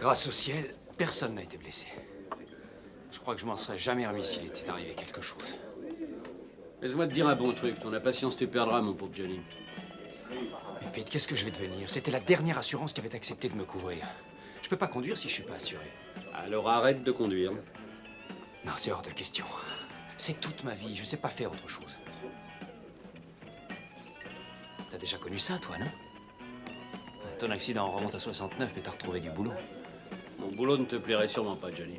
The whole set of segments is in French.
Grâce au ciel, personne n'a été blessé. Je crois que je m'en serais jamais remis s'il était arrivé quelque chose. Laisse-moi te dire un bon truc. Ton impatience te perdra, mon pauvre Johnny. Mais Pete, qu'est-ce que je vais devenir? C'était la dernière assurance qui avait accepté de me couvrir. Je peux pas conduire si je suis pas assuré. Alors arrête de conduire. Non, c'est hors de question. C'est toute ma vie, je sais pas faire autre chose. T'as déjà connu ça, toi, non? Ton accident remonte à 69, mais t'as retrouvé du boulot. Mon boulot ne te plairait sûrement pas, Johnny.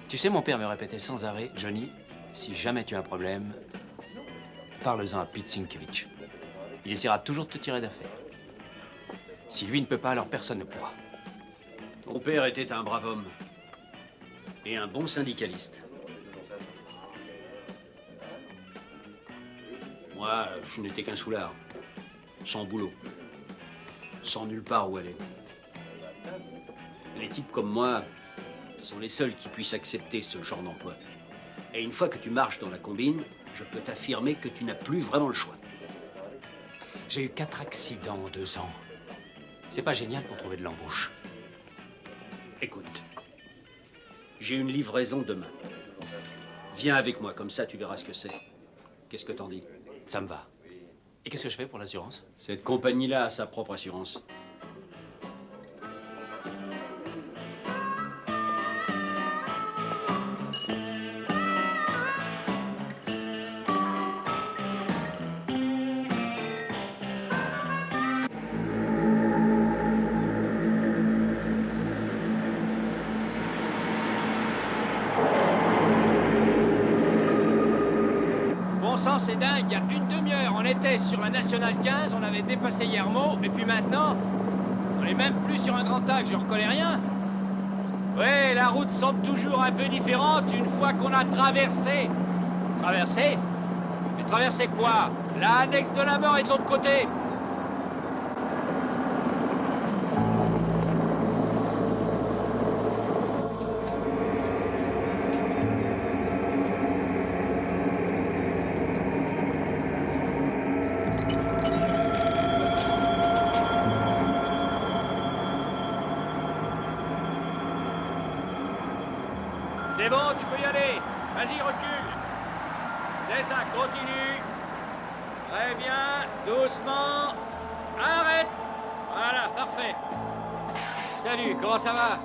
Tu sais, mon père me répétait sans arrêt, Johnny, si jamais tu as un problème, parle-en à Pete Sienkiewicz. Il essaiera toujours de te tirer d'affaire. Si lui ne peut pas, alors personne ne pourra. Ton père était un brave homme. Et un bon syndicaliste. Moi, je n'étais qu'un soulard. Sans boulot. Sans nulle part où aller. Les types comme moi sont les seuls qui puissent accepter ce genre d'emploi. Et une fois que tu marches dans la combine, je peux t'affirmer que tu n'as plus vraiment le choix. J'ai eu 4 accidents en 2 ans. C'est pas génial pour trouver de l'embauche. Écoute, j'ai une livraison demain. Viens avec moi, comme ça tu verras ce que c'est. Qu'est-ce que t'en dis? Ça me va. Et qu'est-ce que je fais pour l'assurance? Cette compagnie-là a sa propre assurance. Bon sang, c'est dingue, il y a une demi-heure, on était sur la Nationale 15, on avait dépassé Yermo, et puis maintenant, on est même plus sur un grand axe, je reconnais rien. Ouais, la route semble toujours un peu différente une fois qu'on a traversé. Traversé? Mais traversé quoi? L'annexe de la mort est de l'autre côté. C'est bon, tu peux y aller. Vas-y, recule. C'est ça, continue. Très bien, doucement. Arrête. Voilà, parfait. Salut, comment ça va?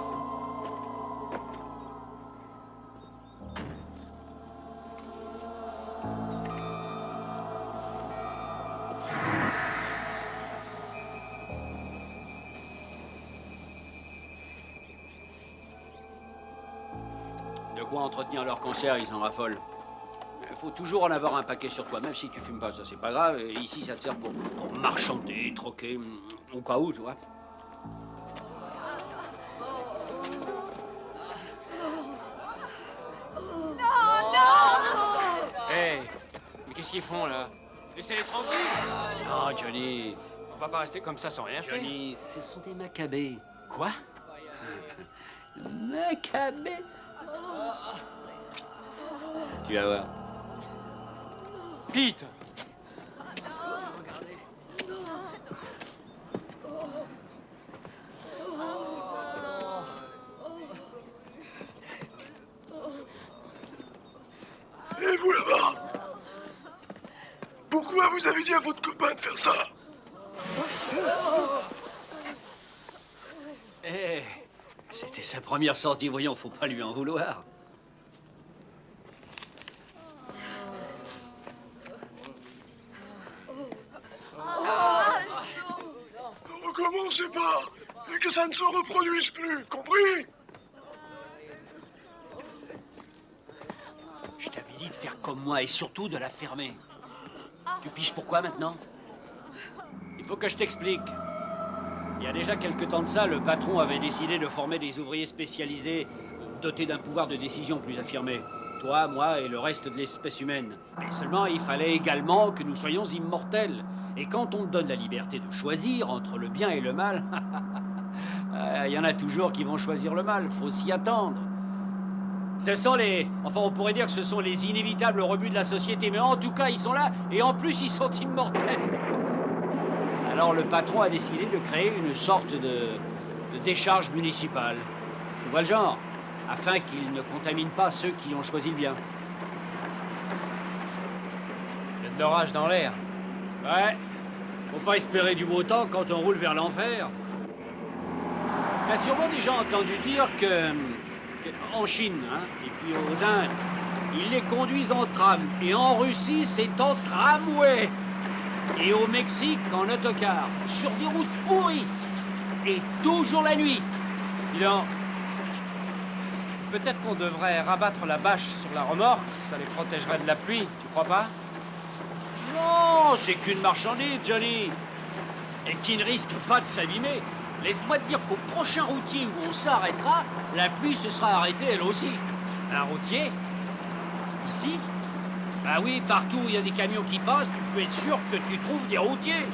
De quoi entretenir leur cancer, ils en raffolent. Il faut toujours en avoir un paquet sur toi, même si tu fumes pas, ça c'est pas grave. Et ici, ça te sert pour marchander, troquer, au cas où, tu vois. Hé, mais qu'est-ce qu'ils font, là? Laissez-les tranquilles! Non, Johnny. On va pas rester comme ça sans rien faire. Johnny, ce sont des macabées. Quoi? Macabées. Tu vas voir. Pete! Et vous là-bas? Pourquoi vous avez dit à votre copain de faire ça? Eh, c'était sa première sortie, voyons, faut pas lui en vouloir. Ne recommencez pas et que ça ne se reproduise plus, compris? Je t'avais dit de faire comme moi et surtout de la fermer. Tu piges pourquoi maintenant? Il faut que je t'explique. Il y a déjà quelque temps de ça, le patron avait décidé de former des ouvriers spécialisés dotés d'un pouvoir de décision plus affirmé. Toi, moi et le reste de l'espèce humaine. Mais seulement, il fallait également que nous soyons immortels. Et quand on te donne la liberté de choisir entre le bien et le mal, il y en a toujours qui vont choisir le mal, faut s'y attendre. Ce sont les... Enfin, on pourrait dire que ce sont les inévitables rebuts de la société, mais en tout cas, ils sont là, et en plus, ils sont immortels. Alors, le patron a décidé de créer une sorte de décharge municipale. Tu vois le genre? Afin qu'ils ne contaminent pas ceux qui ont choisi le bien. Il y a de l'orage dans l'air. Ouais. Faut pas espérer du beau temps quand on roule vers l'enfer. T'as sûrement déjà entendu dire en Chine, hein, et puis aux Indes, ils les conduisent en tram. Et en Russie, c'est en tramway. Et au Mexique, en autocar. Sur des routes pourries. Et toujours la nuit. Dis donc, peut-être qu'on devrait rabattre la bâche sur la remorque, ça les protégerait de la pluie, tu crois pas? Non, c'est qu'une marchandise, Johnny. Et qui ne risque pas de s'abîmer. Laisse-moi te dire qu'au prochain routier où on s'arrêtera, la pluie se sera arrêtée elle aussi. Un routier? Ici? Bah oui, partout où il y a des camions qui passent, tu peux être sûr que tu trouves des routiers.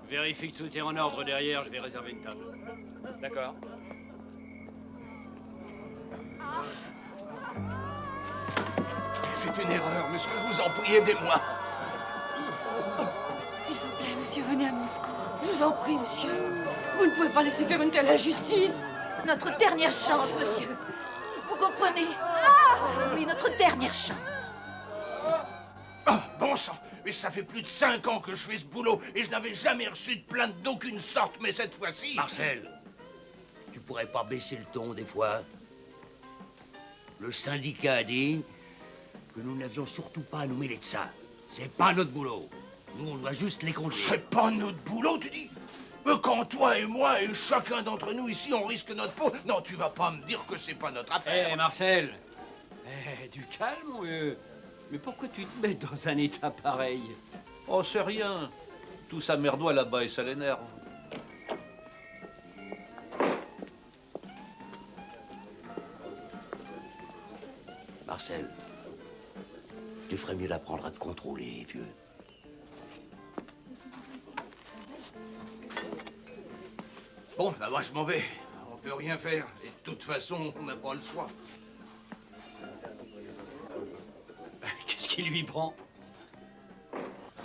Vérifie que tout est en ordre derrière, je vais réserver une table. D'accord. C'est une erreur, monsieur, je vous en prie, aidez-moi. S'il vous plaît, monsieur, venez à mon secours. Je vous en prie, monsieur. Vous ne pouvez pas laisser faire une telle injustice. Notre dernière chance, monsieur. Vous comprenez? Oui, notre dernière chance. Ah, bon sang, mais ça fait plus de 5 ans que je fais ce boulot et je n'avais jamais reçu de plainte d'aucune sorte, mais cette fois-ci... Marcel, tu pourrais pas baisser le ton des fois? Le syndicat a dit que nous n'avions surtout pas à nous mêler de ça. C'est pas notre boulot. Nous, on doit juste les conduire. C'est pas notre boulot, tu dis? Quand toi et moi et chacun d'entre nous ici, on risque notre peau... Non, tu vas pas me dire que c'est pas notre affaire. Eh, Marcel. Du calme, mon vieux. Mais pourquoi tu te mets dans un état pareil? Oh, c'est rien. Tout ça merdois là-bas et ça l'énerve. Marcel, tu ferais mieux d'apprendre à te contrôler, vieux. Bon, bah moi je m'en vais. On peut rien faire. Et de toute façon, on n'a pas le choix. Qu'est-ce qui lui prend?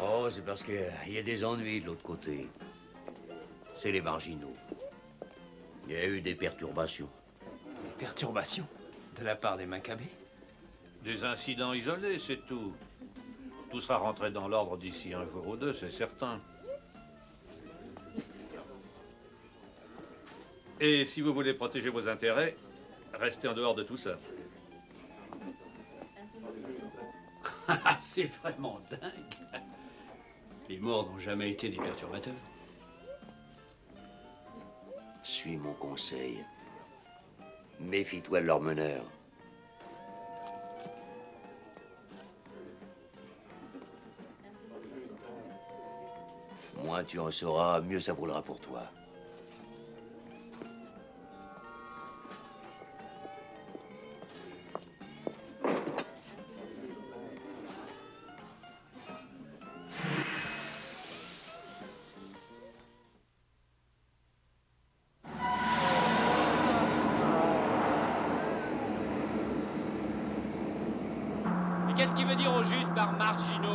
Oh, c'est parce qu'il y a des ennuis de l'autre côté. C'est les marginaux. Il y a eu des perturbations. Des perturbations? De la part des Maccabées? Des incidents isolés, c'est tout. Tout sera rentré dans l'ordre d'ici un jour ou deux, c'est certain. Et si vous voulez protéger vos intérêts, restez en dehors de tout ça. C'est vraiment dingue. Les morts n'ont jamais été des perturbateurs. Suis mon conseil. Méfie-toi de leur meneur. Moins tu en sauras, mieux ça roulera pour toi. Et qu'est-ce qu'il veut dire au juste par marginaux?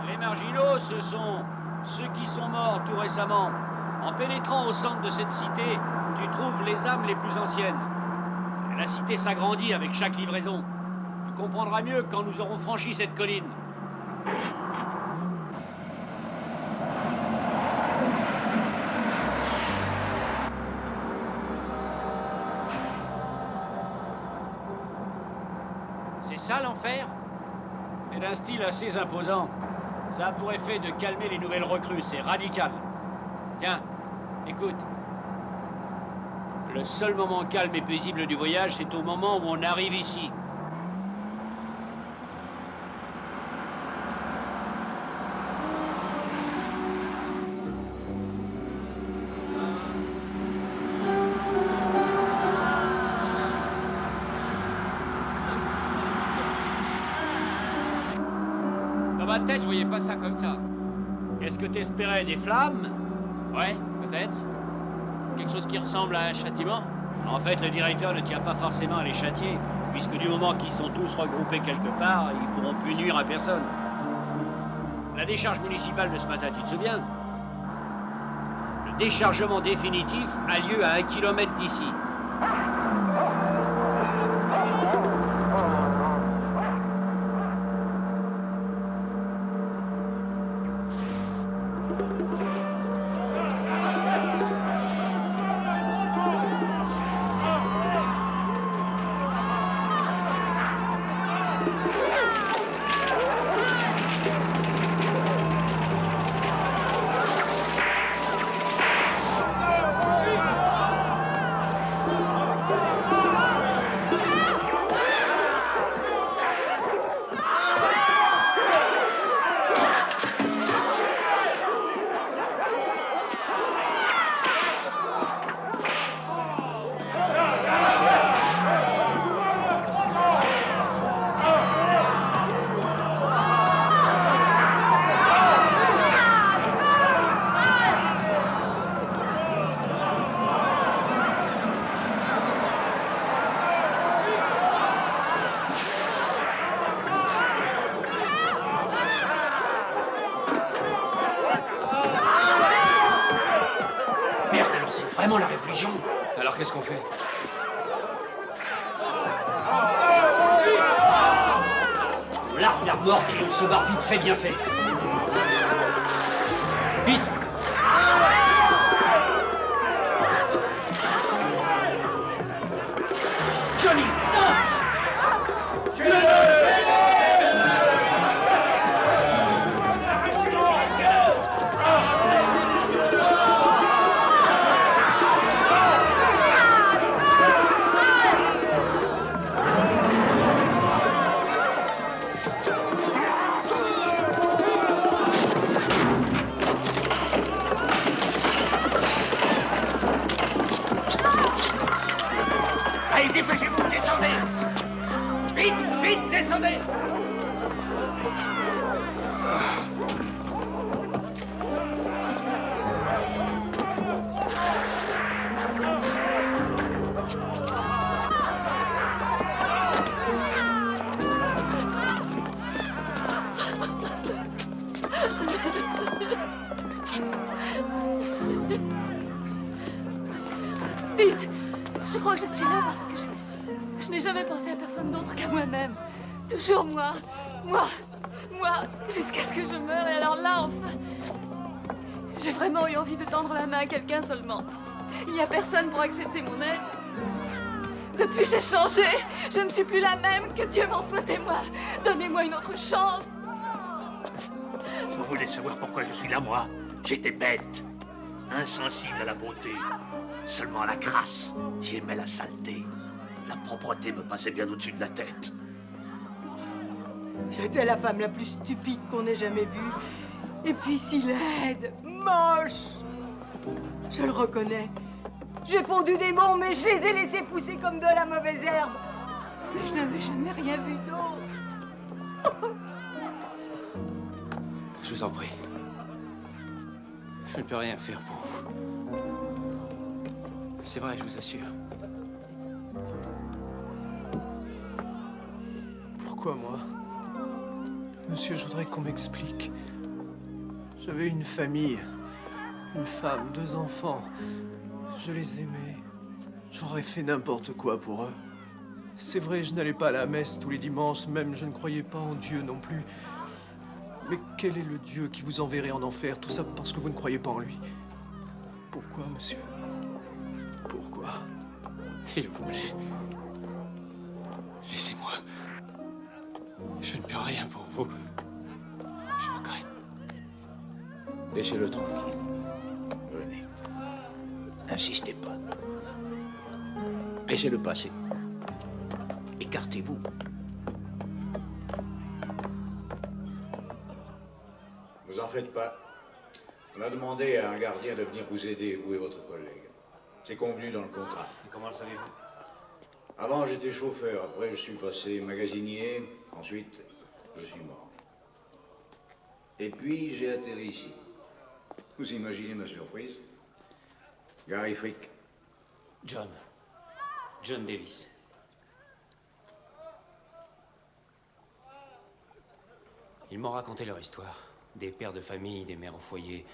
Les marginaux, ce sont ceux qui sont morts tout récemment. En pénétrant au centre de cette cité, tu trouves les âmes les plus anciennes. La cité s'agrandit avec chaque livraison. Tu comprendras mieux quand nous aurons franchi cette colline. C'est ça l'enfer? C'est d'un style assez imposant. Ça a pour effet de calmer les nouvelles recrues, c'est radical. Tiens, écoute. Le seul moment calme et paisible du voyage, c'est au moment où on arrive ici. ma tête, je voyais pas ça comme ça. Qu'est-ce que t'espérais, des flammes? Ouais, peut-être. Quelque chose qui ressemble à un châtiment. En fait, le directeur ne tient pas forcément à les châtier, puisque du moment qu'ils sont tous regroupés quelque part, ils pourront plus nuire à personne. La décharge municipale de ce matin, tu te souviens? Le déchargement définitif a lieu à 1 kilomètre d'ici. Merde, alors c'est vraiment la révolution. Alors qu'est-ce qu'on fait? On largue la remorque et on se barre vite fait, bien fait. Vite! Johnny! Allez, dépêchez-vous, descendez! Vite, vite, descendez! Dites, je crois que je suis là parce que je n'ai jamais pensé à personne d'autre qu'à moi-même. Toujours moi, jusqu'à ce que je meure. Et alors là, enfin, j'ai vraiment eu envie de tendre la main à quelqu'un seulement. Il n'y a personne pour accepter mon aide. Depuis, j'ai changé. Je ne suis plus la même. Que Dieu m'en soit témoin. Donnez-moi une autre chance. Vous voulez savoir pourquoi je suis là, moi? J'étais bête, insensible à la beauté, seulement à la crasse. J'aimais la saleté. La propreté me passait bien au-dessus de la tête. J'étais la femme la plus stupide qu'on ait jamais vue. Et puis si laide, moche. Je le reconnais. J'ai pondu des monts, mais je les ai laissés pousser comme de la mauvaise herbe. Mais je n'avais jamais rien vu d'autre. Je vous en prie. Je ne peux rien faire pour vous. C'est vrai, je vous assure. Pourquoi moi? Monsieur, je voudrais qu'on m'explique. J'avais une famille, une femme, 2 enfants. Je les aimais. J'aurais fait n'importe quoi pour eux. C'est vrai, je n'allais pas à la messe tous les dimanches, même je ne croyais pas en Dieu non plus. Mais quel est le Dieu qui vous enverrait en enfer? Tout ça parce que vous ne croyez pas en lui. Pourquoi, monsieur? Pourquoi? S'il vous plaît. Laissez-moi. Je ne peux rien pour vous. Je regrette. Laissez-le tranquille. Venez. N'insistez pas. Laissez-le passer. Écartez-vous. Vous en faites pas. On a demandé à un gardien de venir vous aider, vous et votre collègue. C'est convenu dans le contrat. Et comment le savez-vous? Avant, j'étais chauffeur. Après, je suis passé magasinier. Ensuite, je suis mort. Et puis, j'ai atterri ici. Vous imaginez ma surprise? Gary Frick. John. John Davis. Ils m'ont raconté leur histoire. Des pères de famille, des mères au foyer.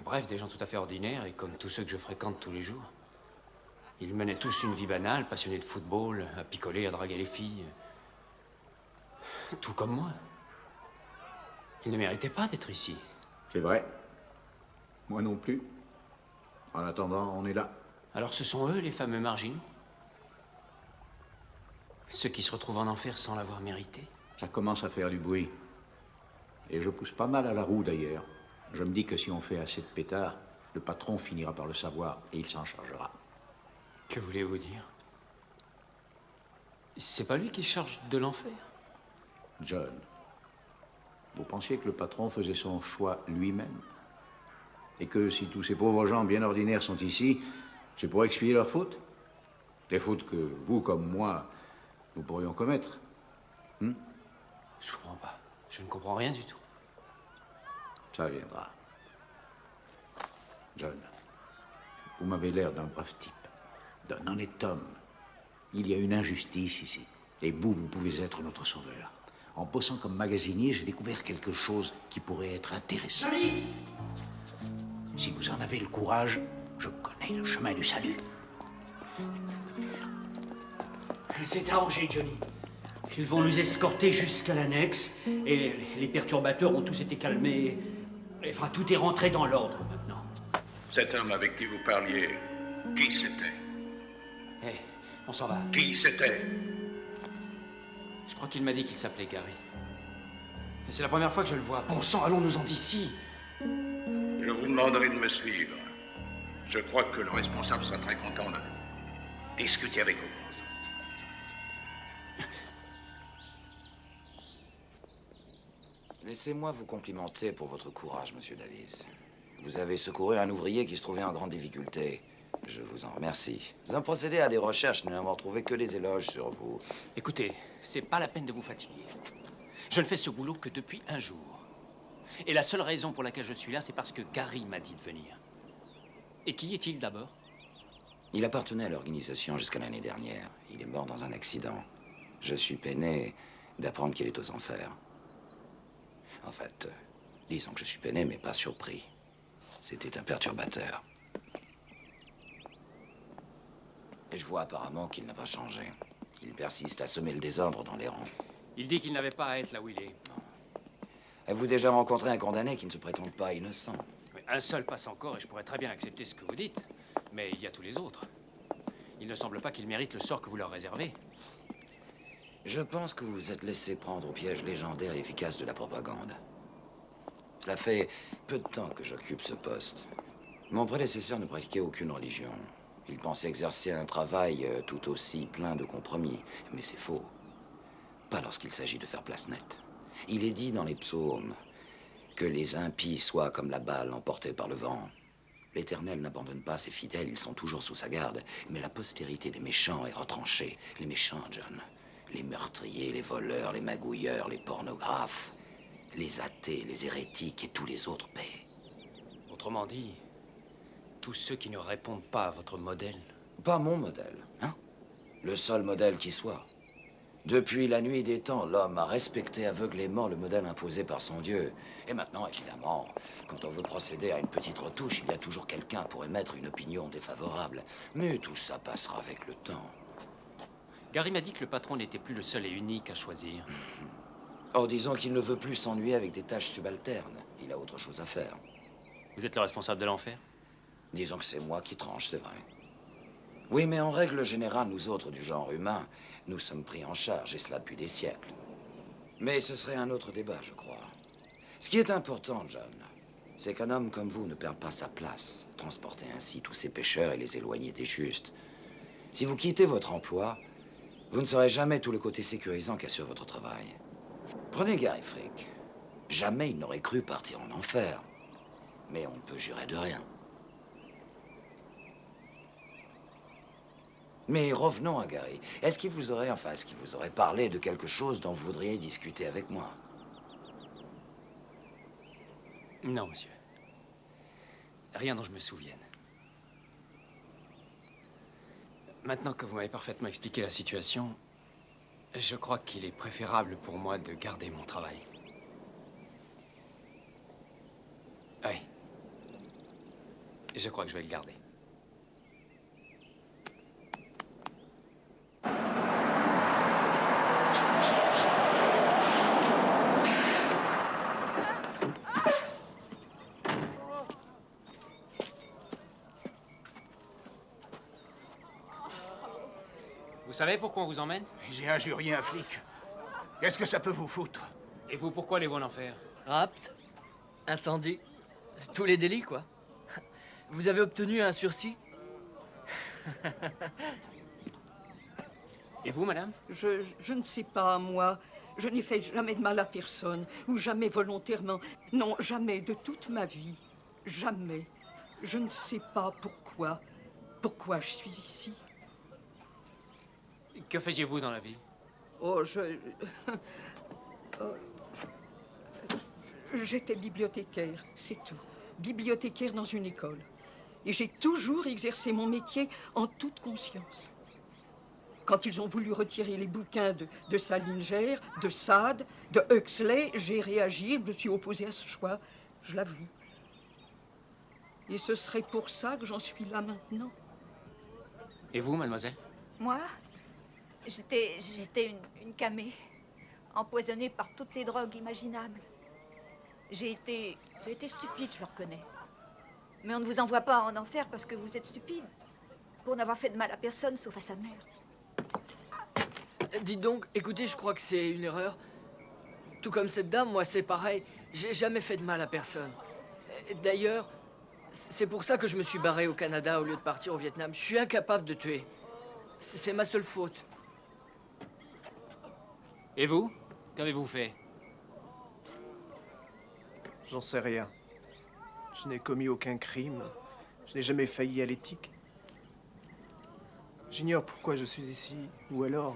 Bref, des gens tout à fait ordinaires et comme tous ceux que je fréquente tous les jours. Ils menaient tous une vie banale, passionnés de football, à picoler, à draguer les filles. Tout comme moi. Ils ne méritaient pas d'être ici. C'est vrai. Moi non plus. En attendant, on est là. Alors ce sont eux, les fameux marginaux? Ceux qui se retrouvent en enfer sans l'avoir mérité? Ça commence à faire du bruit. Et je pousse pas mal à la roue, d'ailleurs. Je me dis que si on fait assez de pétards, le patron finira par le savoir et il s'en chargera. Que voulez-vous dire? C'est pas lui qui charge de l'enfer? John, vous pensiez que le patron faisait son choix lui-même? Et que si tous ces pauvres gens bien ordinaires sont ici, c'est pour expier leurs fautes? Des fautes que vous, comme moi, nous pourrions commettre. Je comprends pas. Je ne comprends rien du tout. Ça viendra. John, vous m'avez l'air d'un brave type, d'un honnête homme. Il y a une injustice ici. Et vous pouvez être notre sauveur. En bossant comme magasinier, j'ai découvert quelque chose qui pourrait être intéressant. Johnny! Si vous en avez le courage, je connais le chemin du salut. C'est arrangé, Johnny. Ils vont nous escorter jusqu'à l'annexe et les perturbateurs ont tous été calmés. Enfin, tout est rentré dans l'ordre maintenant. Cet homme avec qui vous parliez, qui c'était? Hé, on s'en va. Qui c'était? Je crois qu'il m'a dit qu'il s'appelait Gary. Et c'est la première fois que je le vois. Bon sang, allons-nous-en d'ici. Je vous demanderai de me suivre. Je crois que le responsable sera très content de discuter avec vous. Laissez-moi vous complimenter pour votre courage, monsieur Davis. Vous avez secouru un ouvrier qui se trouvait en grande difficulté. Je vous en remercie. Vous en procédez à des recherches, n'ayant trouvé que des éloges sur vous. Écoutez, c'est pas la peine de vous fatiguer. Je ne fais ce boulot que depuis un jour. Et la seule raison pour laquelle je suis là, c'est parce que Gary m'a dit de venir. Et qui est-il d'abord? Il appartenait à l'organisation jusqu'à l'année dernière. Il est mort dans un accident. Je suis peiné d'apprendre qu'il est aux enfers. En fait, disons que je suis peiné, mais pas surpris. C'était un perturbateur. Et je vois apparemment qu'il n'a pas changé. Il persiste à semer le désordre dans les rangs. Il dit qu'il n'avait pas à être là où il est. Avez-vous déjà rencontré un condamné qui ne se prétende pas innocent? Mais un seul passe encore et je pourrais très bien accepter ce que vous dites. Mais il y a tous les autres. Il ne semble pas qu'ils méritent le sort que vous leur réservez. Je pense que vous vous êtes laissé prendre au piège légendaire et efficace de la propagande. Cela fait peu de temps que j'occupe ce poste. Mon prédécesseur ne pratiquait aucune religion. Il pensait exercer un travail tout aussi plein de compromis. Mais c'est faux. Pas lorsqu'il s'agit de faire place nette. Il est dit dans les psaumes que les impies soient comme la balle emportée par le vent. L'Éternel n'abandonne pas ses fidèles, ils sont toujours sous sa garde. Mais la postérité des méchants est retranchée. Les méchants, John. Les meurtriers, les voleurs, les magouilleurs, les pornographes, les athées, les hérétiques et tous les autres paient. Autrement dit, tous ceux qui ne répondent pas à votre modèle. Pas mon modèle, hein? Le seul modèle qui soit. Depuis la nuit des temps, l'homme a respecté aveuglément le modèle imposé par son Dieu. Et maintenant, évidemment, quand on veut procéder à une petite retouche, il y a toujours quelqu'un pour émettre une opinion défavorable. Mais tout ça passera avec le temps. Gary m'a dit que le patron n'était plus le seul et unique à choisir. Oh, disons qu'il ne veut plus s'ennuyer avec des tâches subalternes. Il a autre chose à faire. Vous êtes le responsable de l'enfer? Disons que c'est moi qui tranche, c'est vrai. Oui, mais en règle générale, nous autres du genre humain, nous sommes pris en charge, et cela depuis des siècles. Mais ce serait un autre débat, je crois. Ce qui est important, John, c'est qu'un homme comme vous ne perde pas sa place, transporter ainsi tous ces pécheurs et les éloigner des justes. Si vous quittez votre emploi, vous ne saurez jamais tout le côté sécurisant qu'assure votre travail. Prenez Gary Frick. Jamais il n'aurait cru partir en enfer. Mais on ne peut jurer de rien. Mais revenons à Gary. Est-ce qu'il vous aurait parlé de quelque chose dont vous voudriez discuter avec moi? Non, monsieur. Rien dont je me souvienne. Maintenant que vous m'avez parfaitement expliqué la situation, je crois qu'il est préférable pour moi de garder mon travail. Oui. Je crois que je vais le garder. Vous savez pourquoi on vous emmène? J'ai injurié un flic. Qu'est-ce que ça peut vous foutre? Et vous, pourquoi allez-vous en enfer? Rapt, incendie, tous les délits, quoi. Vous avez obtenu un sursis? Et vous, madame? Je ne sais pas, moi. Je n'ai fait jamais de mal à personne, ou jamais volontairement. Non, jamais de toute ma vie. Jamais. Je ne sais pas pourquoi. Pourquoi je suis ici. Que faisiez-vous dans la vie? Oh, J'étais bibliothécaire, c'est tout. Bibliothécaire dans une école. Et j'ai toujours exercé mon métier en toute conscience. Quand ils ont voulu retirer les bouquins de Salinger, de Sade, de Huxley, j'ai réagi, je me suis opposée à ce choix, je l'avoue. Et ce serait pour ça que j'en suis là maintenant. Et vous, mademoiselle? Moi, j'étais une camée, empoisonnée par toutes les drogues imaginables. J'ai été stupide, je le reconnais. Mais on ne vous envoie pas en enfer parce que vous êtes stupide. Pour n'avoir fait de mal à personne, sauf à sa mère. Dites donc, écoutez, je crois que c'est une erreur. Tout comme cette dame, moi, c'est pareil. J'ai jamais fait de mal à personne. D'ailleurs, c'est pour ça que je me suis barré au Canada au lieu de partir au Vietnam. Je suis incapable de tuer. C'est ma seule faute. Et vous? Qu'avez-vous fait? J'en sais rien. Je n'ai commis aucun crime. Je n'ai jamais failli à l'éthique. J'ignore pourquoi je suis ici, ou alors...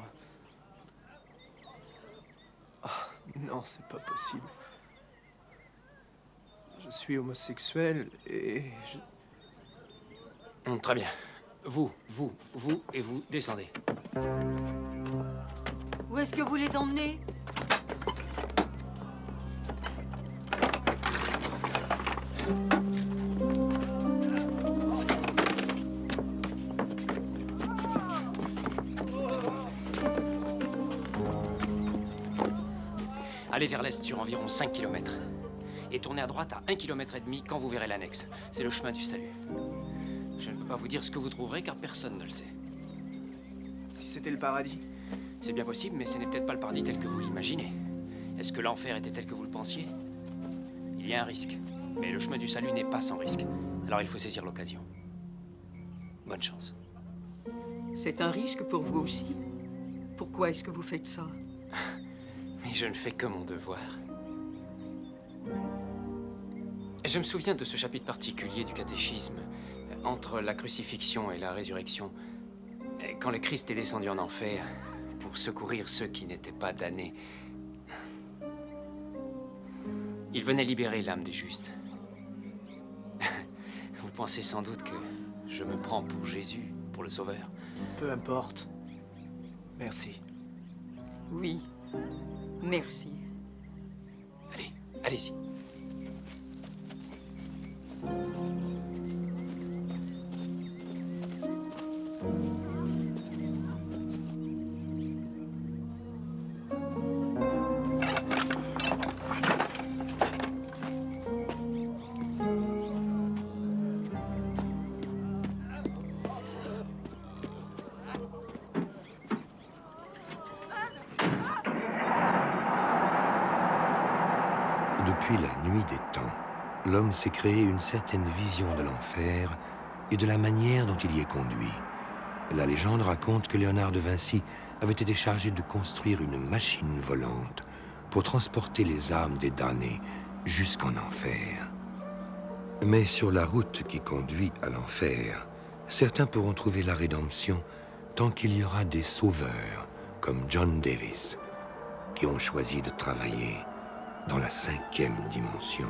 Ah, non, c'est pas possible. Je suis homosexuel et je... Très bien. Vous et vous, descendez. Où est-ce que vous les emmenez? Allez vers l'est sur environ 5 km. Et tournez à droite à 1,5 km quand vous verrez l'annexe. C'est le chemin du salut. Je ne peux pas vous dire ce que vous trouverez car personne ne le sait. Si c'était le paradis? C'est bien possible, mais ce n'est peut-être pas le paradis tel que vous l'imaginez. Est-ce que l'enfer était tel que vous le pensiez? Il y a un risque, mais le chemin du salut n'est pas sans risque. Alors il faut saisir l'occasion. Bonne chance. C'est un risque pour vous aussi? Pourquoi est-ce que vous faites ça? Mais je ne fais que mon devoir. Je me souviens de ce chapitre particulier du catéchisme, entre la crucifixion et la résurrection, quand le Christ est descendu en enfer pour secourir ceux qui n'étaient pas damnés. Il venait libérer l'âme des justes. Vous pensez sans doute que je me prends pour Jésus, pour le Sauveur. Peu importe. Merci. Oui, merci. Allez, allez-y. Depuis la nuit des temps, l'homme s'est créé une certaine vision de l'enfer et de la manière dont il y est conduit. La légende raconte que Léonard de Vinci avait été chargé de construire une machine volante pour transporter les âmes des damnés jusqu'en enfer. Mais sur la route qui conduit à l'enfer, certains pourront trouver la rédemption tant qu'il y aura des sauveurs comme John Davis qui ont choisi de travailler dans la 5e dimension.